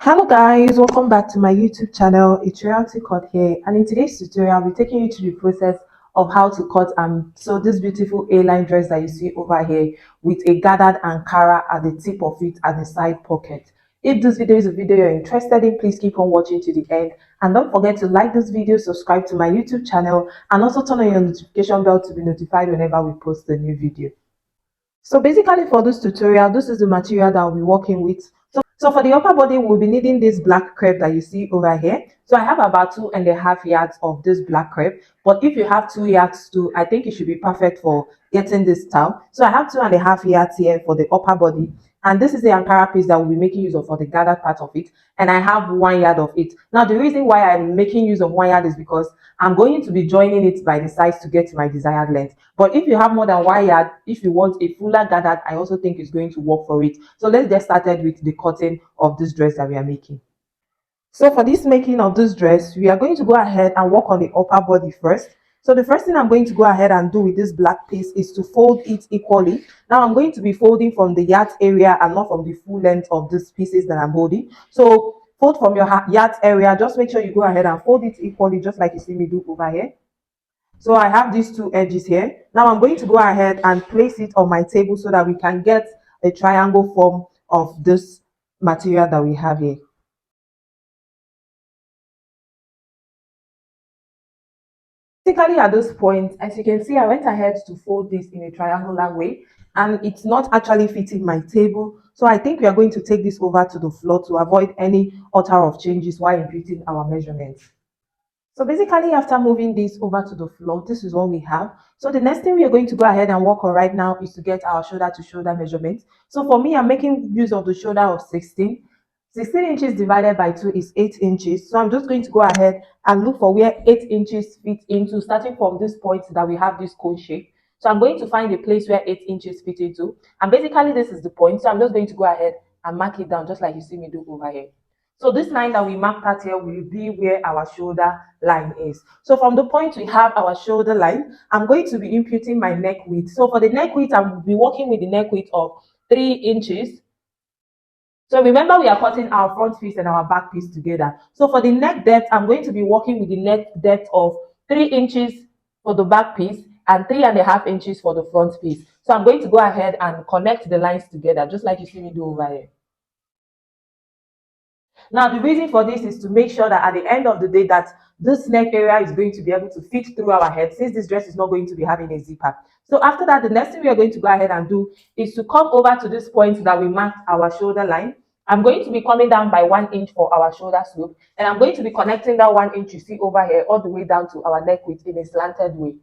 Hello guys, welcome back to my YouTube channel. It's Reality Cut here, and in today's tutorial I'll be taking you through the process of how to cut and sew this beautiful A-line dress that you see over here with a gathered Ankara at the tip of it at the side pocket. If this video is a video you're interested in, please keep on watching to the end, and don't forget to like this video, subscribe to my YouTube channel, and also turn on your notification bell to be notified whenever we post a new video. So basically for this tutorial, this is the material that I'll be working with. So for the upper body, we'll be needing this black crepe that you see over here. So I have about 2.5 yards of this black crepe. But if you have 2 yards too, I think it should be perfect for getting this style. So I have 2.5 yards here for the upper body. And this is the Ankara piece that we'll be making use of for the gathered part of it. And I have 1 yard of it. Now the reason why I'm making use of 1 yard is because I'm going to be joining it by the sides to get my desired length. But if you have more than 1 yard, if you want a fuller gathered, I also think it's going to work for it. So let's get started with the cutting of this dress that we are making. So for this making of this dress, we are going to go ahead and work on the upper body first. So the first thing I'm going to go ahead and do with this black piece is to fold it equally. Now I'm going to be folding from the yard area and not from the full length of these pieces that I'm holding. So fold from your yard area. Just make sure you go ahead and fold it equally, just like you see me do over here. So I have these two edges here. Now I'm going to go ahead and place it on my table so that we can get a triangle form of this material that we have here. Basically at this point, as you can see, I went ahead to fold this in a triangular way, and it's not actually fitting my table. So I think we are going to take this over to the floor to avoid any alter of changes while imputing our measurements. So basically, after moving this over to the floor, this is what we have. So the next thing we are going to go ahead and work on right now is to get our shoulder to shoulder measurement. So for me, I'm making use of the shoulder of 16. 16 inches divided by 2 is 8 inches. So I'm just going to go ahead and look for where 8 inches fit into, starting from this point that we have this cone shape. So I'm going to find a place where 8 inches fit into. And basically, this is the point. So I'm just going to go ahead and mark it down just like you see me do over here. So this line that we marked out here will be where our shoulder line is. So from the point we have our shoulder line, I'm going to be imputing my neck width. So for the neck width, I will be working with the neck width of 3 inches. So remember, we are cutting our front piece and our back piece together. So for the neck depth, I'm going to be working with the neck depth of 3 inches for the back piece and 3.5 inches for the front piece. So I'm going to go ahead and connect the lines together, just like you see me do over here. Now, the reason for this is to make sure that at the end of the day that this neck area is going to be able to fit through our head, since this dress is not going to be having a zipper. So after that, the next thing we are going to go ahead and do is to come over to this point that we marked our shoulder line. I'm going to be coming down by 1 inch for our shoulder slope, and I'm going to be connecting that 1 inch you see over here all the way down to our neck width in a slanted way.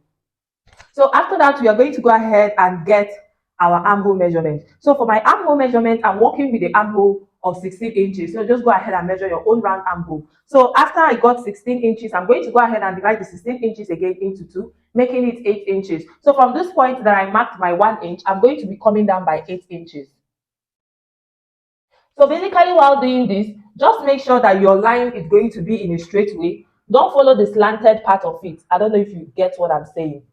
So after that, we are going to go ahead and get our armhole measurement. So for my armhole measurement, I'm working with the armhole of 16 inches. So just go ahead and measure your own round armhole. So after I got 16 inches, I'm going to go ahead and divide the 16 inches again into 2, making it 8 inches. So from this point that I marked my 1 inch, I'm going to be coming down by 8 inches. So basically, while doing this, just make sure that your line is going to be in a straight way. Don't follow the slanted part of it. I don't know if you get what I'm saying.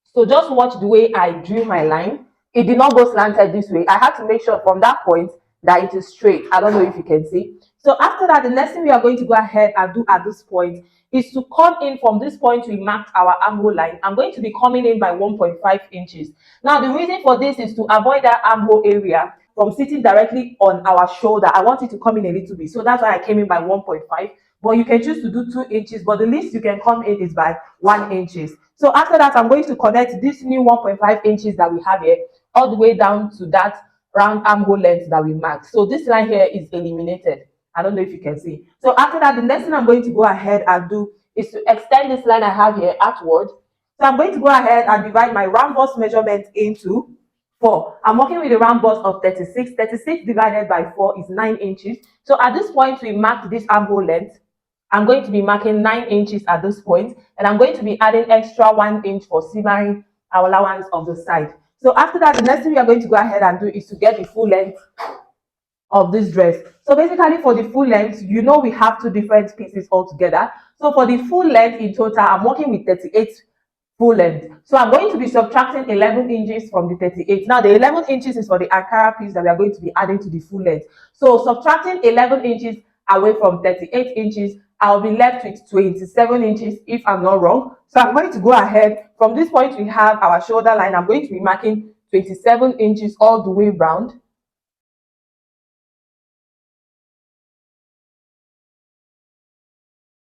So just watch the way I drew my line. It did not go slanted this way. I had to make sure from that point that it is straight. I don't know if you can see. So after that, the next thing we are going to go ahead and do at this point is to come in from this point we marked our armhole line. I'm going to be coming in by 1.5 inches. Now, the reason for this is to avoid that armhole area from sitting directly on our shoulder. I want it to come in a little bit. So that's why I came in by 1.5. But you can choose to do 2 inches, but the least you can come in is by 1 inches. So after that, I'm going to connect this new 1.5 inches that we have here all the way down to that round armhole length that we marked. So this line here is eliminated. I don't know if you can see. So after that, the next thing I'm going to go ahead and do is to extend this line I have here outward. So I'm going to go ahead and divide my round bust measurement into 4. I'm working with a round bust of 36. 36 divided by 4 is 9 inches. So at this point, we marked this armhole length. I'm going to be marking 9 inches at this point, and I'm going to be adding extra 1 inch for simmering our allowance of the side. So after that, the next thing we are going to go ahead and do is to get the full length of this dress. So basically, for the full length, you know we have 2 different pieces altogether. So for the full length in total, I'm working with 38 full length. So I'm going to be subtracting 11 inches from the 38. Now the 11 inches is for the Ankara piece that we are going to be adding to the full length. So subtracting 11 inches away from 38 inches. I'll be left with 27 inches if I'm not wrong. So I'm going to go ahead. From this point, we have our shoulder line. I'm going to be marking 27 inches all the way round.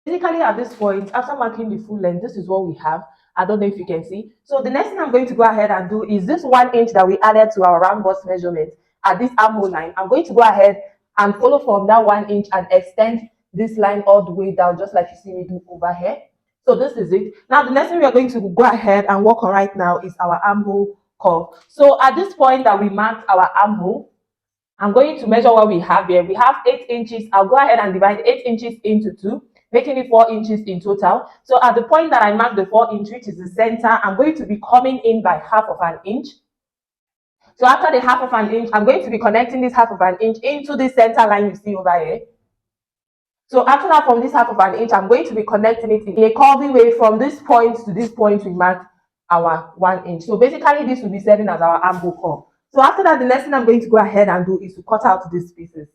Basically, at this point, after marking the full length, this is what we have. I don't know if you can see. So the next thing I'm going to go ahead and do is this 1 inch that we added to our round bust measurement at this armhole line. I'm going to go ahead and follow from that 1 inch and extend this line all the way down, just like you see me do over here. So this is it. Now the next thing we are going to go ahead and work on right now is our armhole curve. So at this point that we marked our armhole, I'm going to measure what we have here. We have 8 inches. I'll go ahead and divide 8 inches into 2, making it 4 inches in total. So at the point that I mark the 4 inch, which is the center, I'm going to be coming in by half of an inch. So after the half of an inch, I'm going to be connecting this half of an inch into the center line you see over here. So after that, from this half of an inch, I'm going to be connecting it in a curvy way from this point to this point we mark our 1 inch. So basically, this will be serving as our armhole curve. So after that, the next thing I'm going to go ahead and do is to cut out these pieces.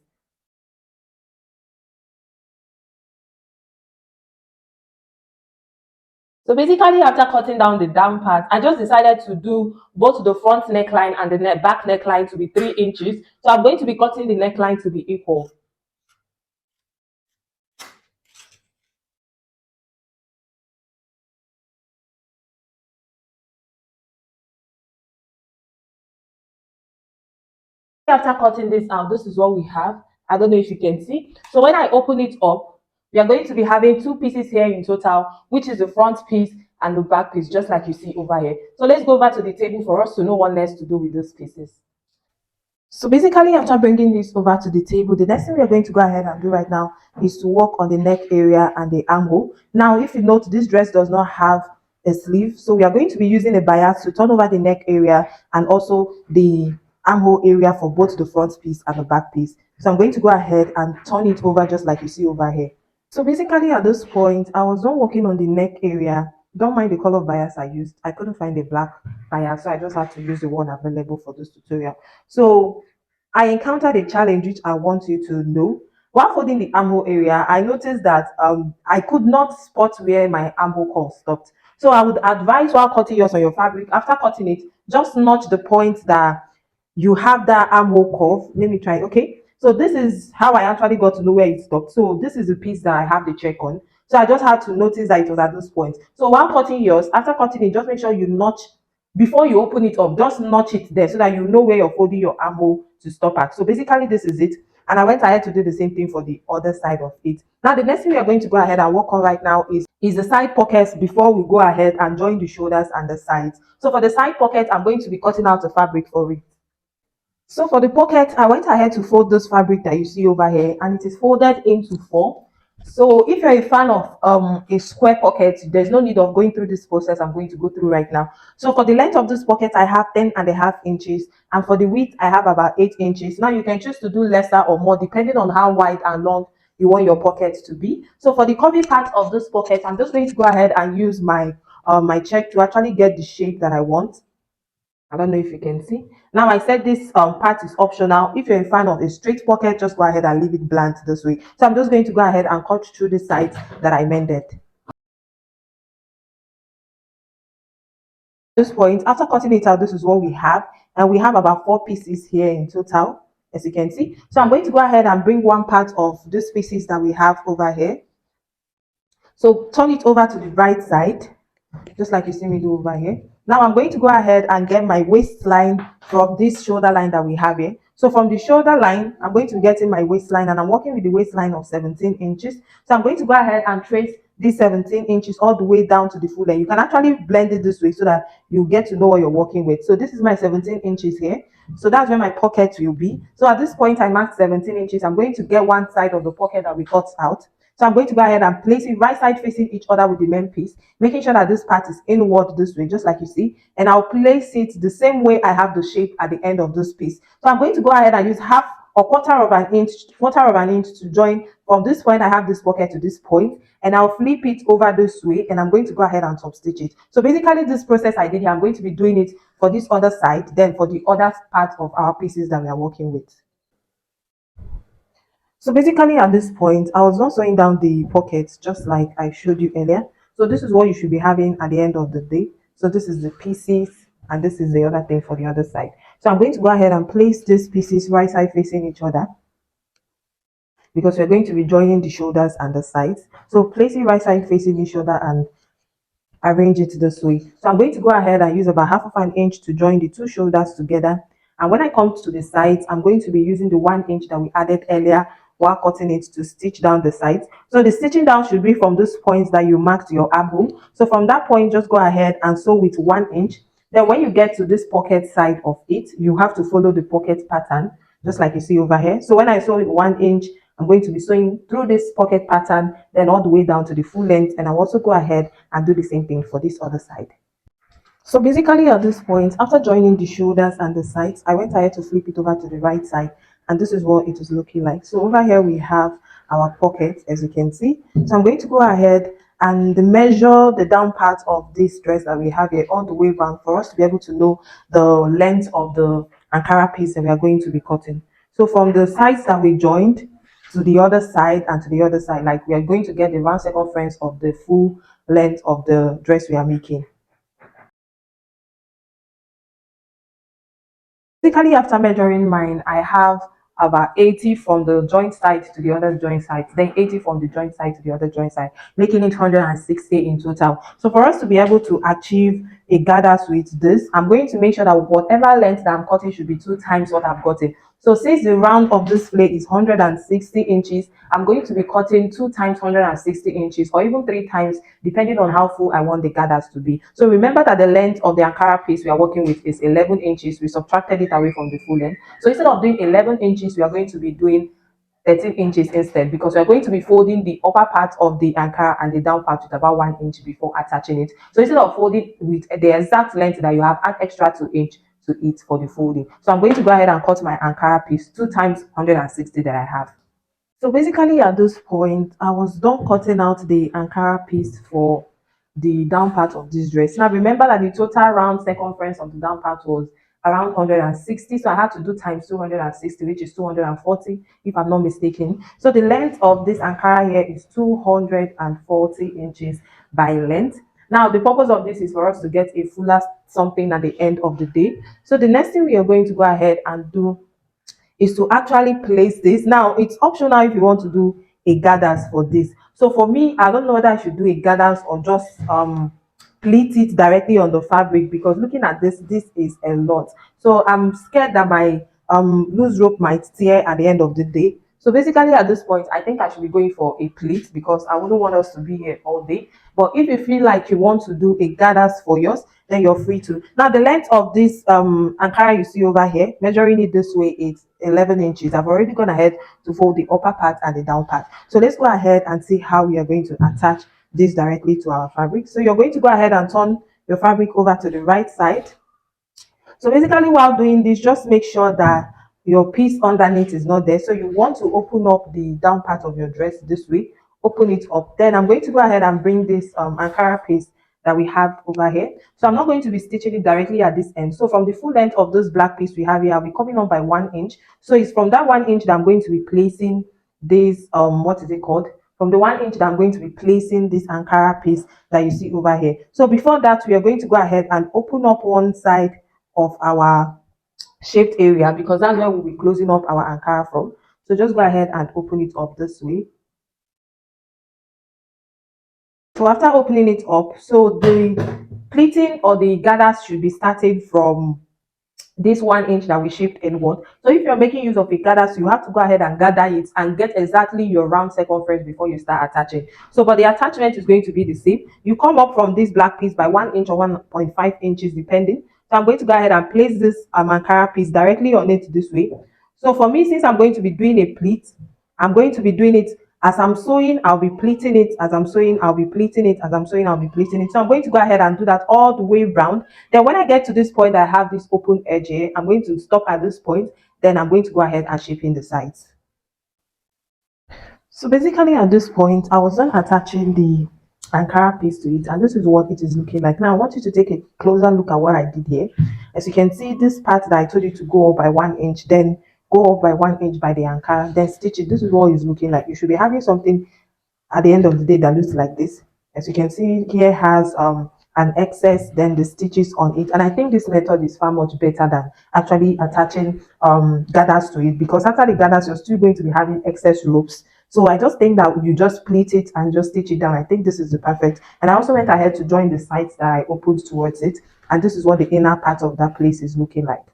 So basically, after cutting down the down part, I just decided to do both the front neckline and the back neckline to be 3 inches. So I'm going to be cutting the neckline to be equal. After cutting this out, this is what we have. I don't know if you can see. So when I open it up, we are going to be having two pieces here in total, which is the front piece and the back piece, just like you see over here. So let's go over to the table for us to know what next to do with those pieces. So basically, after bringing this over to the table, the next thing we're going to go ahead and do right now is to work on the neck area and the armhole. Now, if you note, this dress does not have a sleeve, so we are going to be using a bias to turn over the neck area and also the armhole area for both the front piece and the back piece. So I'm going to go ahead and turn it over just like you see over here. So basically at this point, I was done working on the neck area. Don't mind the color bias I used. I couldn't find a black bias, so I just had to use the one available for this tutorial. So I encountered a challenge which I want you to know. While folding the armhole area, I noticed that I could not spot where my armhole curve stopped. So I would advise while cutting yours on your fabric, after cutting it, just notch the point that you have that armhole curve. Let me try. Okay, so this is how I actually got to know where it stopped. So this is the piece that I have the check on. So I just had to notice that it was at this point. So while cutting yours, after cutting it, just make sure you notch before you open it up. Just notch it there so that you know where you're folding your armhole to stop at. So basically, this is it. And I went ahead to do the same thing for the other side of it. Now, the next thing we are going to go ahead and work on right now is the side pockets before we go ahead and join the shoulders and the sides. So for the side pocket, I'm going to be cutting out a fabric for it. So for the pocket, I went ahead to fold this fabric that you see over here, and it is folded into four. So if you're a fan of a square pocket, there's no need of going through this process I'm going to go through right now. So for the length of this pocket, I have 10.5 inches, and for the width, I have about 8 inches. Now you can choose to do lesser or more depending on how wide and long you want your pocket to be. So for the curvy part of this pocket, I'm just going to go ahead and use my check to actually get the shape that I want. I don't know if you can see. Now I said this part is optional. If you're a fan of a straight pocket, just go ahead and leave it blunt this way. So I'm just going to go ahead and cut through the sides that I mended. At this point, after cutting it out, this is what we have. And we have about 4 pieces here in total, as you can see. So I'm going to go ahead and bring one part of these pieces that we have over here. So turn it over to the right side, just like you see me do over here. Now I'm going to go ahead and get my waistline from this shoulder line that we have here. So from the shoulder line, I'm going to be getting my waistline, and I'm working with the waistline of 17 inches. So I'm going to go ahead and trace these 17 inches all the way down to the full length. You can actually blend it this way so that you get to know what you're working with. So this is my 17 inches here. So that's where my pocket will be. So at this point, I marked 17 inches. I'm going to get one side of the pocket that we cut out. So I'm going to go ahead and place it right side facing each other with the main piece, making sure that this part is inward this way, just like you see. And I'll place it the same way I have the shape at the end of this piece. So I'm going to go ahead and use half or quarter of an inch to join from this point. I have this pocket to this point, and I'll flip it over this way, and I'm going to go ahead and top stitch it. So basically, this process I did here, I'm going to be doing it for this other side, then for the other part of our pieces that we are working with. So basically at this point, I was not sewing down the pockets just like I showed you earlier. So this is what you should be having at the end of the day. So this is the pieces and this is the other thing for the other side. So I'm going to go ahead and place these pieces right side facing each other because we're going to be joining the shoulders and the sides. So place it right side facing each other and arrange it this way. So I'm going to go ahead and use about half of an inch to join the two shoulders together. And when I come to the sides, I'm going to be using the 1 inch that we added earlier while cutting it to stitch down the sides. So the stitching down should be from those points that you marked your armhole. So from that point, just go ahead and sew with 1 inch. Then when you get to this pocket side of it, you have to follow the pocket pattern, just like you see over here. So when I sew with 1 inch, I'm going to be sewing through this pocket pattern, then all the way down to the full length. And I'll also go ahead and do the same thing for this other side. So basically at this point, after joining the shoulders and the sides, I went ahead to flip it over to the right side. And this is what it is looking like. So over here we have our pocket, as you can see. So I'm going to go ahead and measure the down part of this dress that we have here all the way around for us to be able to know the length of the Ankara piece that we are going to be cutting. So from the sides that we joined to the other side and to the other side, like we are going to get the round circumference of the full length of the dress we are making. Basically, after measuring mine, I have about 80 from the joint side to the other joint side, then 80 from the joint side to the other joint side, making it 160 in total. So for us to be able to achieve a gathers with this, I'm going to make sure that whatever length that I'm cutting should be 2 times what I've gotten. So since the round of this plate is 160 inches, I'm going to be cutting 2 times 160 inches or even 3 times, depending on how full I want the gathers to be. So remember that the length of the Ankara piece we are working with is 11 inches. We subtracted it away from the full length. So instead of doing 11 inches, we are going to be doing 13 inches instead, because we are going to be folding the upper part of the Ankara and the down part with about 1 inch before attaching it. So instead of folding with the exact length that you have, add extra 2 inch to it for the folding. So I'm going to go ahead and cut my Ankara piece 2 times 160 that I have. So basically at this point, I was done cutting out the Ankara piece for the down part of this dress. Now remember that the total round circumference of the down part was around 160. So I had to do times 260, which is 240, if I'm not mistaken. So the length of this Ankara here is 240 inches by length. Now the purpose of this is for us to get a fuller something at the end of the day. So the next thing we are going to go ahead and do is to actually place this. Now it's optional if you want to do a gathers for this. So for me, I don't know whether I should do a gathers or just pleat it directly on the fabric, because looking at this is a lot. So I'm scared that my loose rope might tear at the end of the day. So basically at this point, I think I should be going for a pleat because I wouldn't want us to be here all day. But if you feel like you want to do a gathers for yours, then you're free to. Now the length of this Ankara you see over here, measuring it this way, it's 11 inches. I've already gone ahead to fold the upper part and the down part. So let's go ahead and see how we are going to attach this directly to our fabric. So you're going to go ahead and turn your fabric over to the right side. So basically while doing this, just make sure that your piece underneath is not there. So you want to open up the down part of your dress this way, open it up. Then I'm going to go ahead and bring this Ankara piece that we have over here. So I'm not going to be stitching it directly at this end. So from the full length of this black piece we have here, I'll be coming up by 1 inch. So it's from that 1 inch that I'm going to be placing this what is it called? From the 1 inch that I'm going to be placing this Ankara piece that you see over here. So before that, we are going to go ahead and open up one side of our shaped area, because that's where we'll be closing up our Ankara from. So just go ahead and open it up this way. So after opening it up, so the pleating or the gathers should be starting from this 1 inch that we shaped inward. So if you're making use of a gather, so you have to go ahead and gather it and get exactly your round circumference before you start attaching. So but the attachment is going to be the same. You come up from this black piece by 1 inch or 1.5 inches depending. So I'm going to go ahead and place this Ankara piece directly on it this way. So for me, since I'm going to be doing a pleat, I'm going to be doing it as I'm sewing, I'll be pleating it. As I'm sewing, I'll be pleating it. As I'm sewing, I'll be pleating it. So I'm going to go ahead and do that all the way round. Then when I get to this point, I have this open edge here. I'm going to stop at this point. Then I'm going to go ahead and shape in the sides. So basically at this point, I was done attaching the Ankara piece to it, and this is what it is looking like. Now I want you to take a closer look at what I did here. As you can see, this part that I told you to go up by 1 inch, then go up by 1 inch by the anchor, then stitch it. This is what it's looking like. You should be having something at the end of the day that looks like this. As you can see, here has an excess, then the stitches on it. And I think this method is far much better than actually attaching gathers to it, because after the gathers you're still going to be having excess ropes. So I just think that you just pleat it and just stitch it down. I think this is the perfect. And I also went ahead to join the sides that I opened towards it, and this is what the inner part of that place is looking like.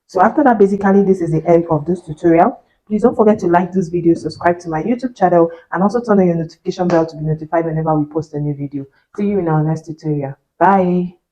So after that, basically this is the end of this tutorial. Please don't forget to like this video, subscribe to my YouTube channel, and also turn on your notification bell to be notified whenever we post a new video. See you in our next tutorial. Bye.